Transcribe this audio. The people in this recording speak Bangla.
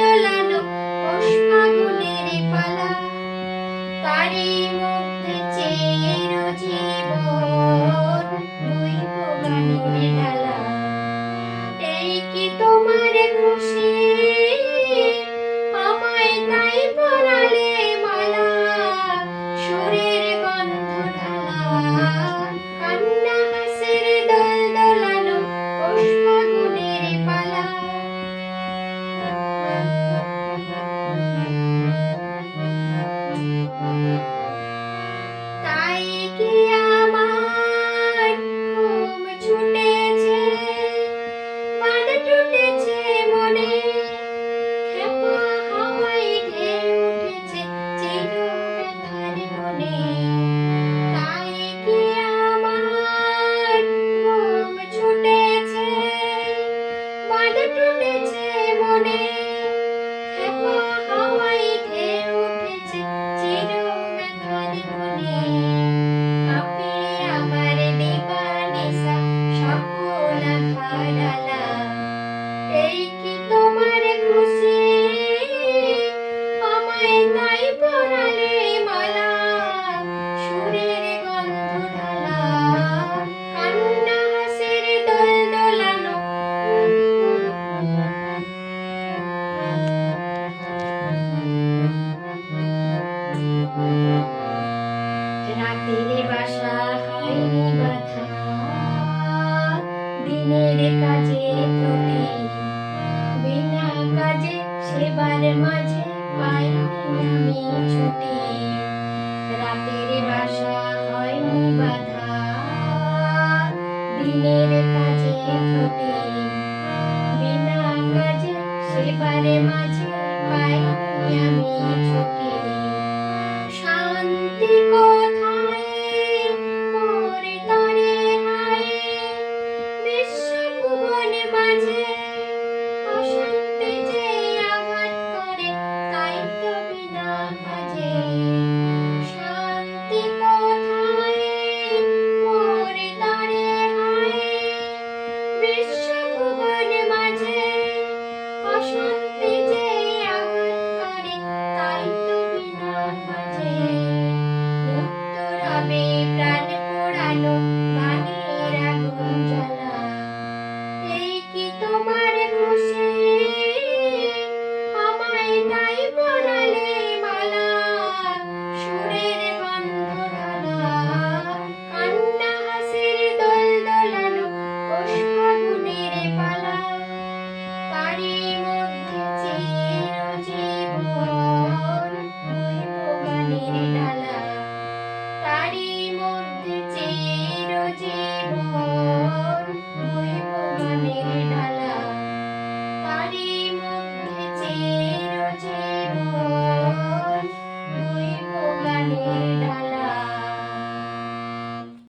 দোলানো পৌষ ফাগুনের পালা, তারি মধ্যে চের জীবন বইব গানের ডালা। এই কি তোমার খুশি, আমায় তাই পরালে মালা, সুরের গন্ধ ঢালা, কান্না হাসির দোল দোলানো পৌষ ফাগুনের পালা। তাই কি আমার ঘুম ছুটেছে, বাঁধ টুটেছে মনে, খেপা হাওয়ায় ঢেউ উঠেছে চির ব্যথার মনে। তাই কি আমার ঘুম ছুটেছে, বাঁধ টুটেছে মনে, খেপা হাওয়ায় ঢেউ উঠেছে চির ব্যথার মনে। কাঁপে আমার দিবানিশা সকল আঁধারালা। এই কি তোমার খুশি, আমায় তাই পরালে মালা, সুরের গন্ধ ঢালা, কান্না হাসির দোল দোলানো। রাতের বাসা হয়নি বাধা, দিনের কাজে ত্রুটি, বিনা কাজে সেবার মাঝে পাইনি আমি ছুটি। রাতের বাসা হয়নি বাধা, দিনের কাজে ত্রুটি, বিনা কাজে সেবার মাঝে পাইনি আমি ছুটি।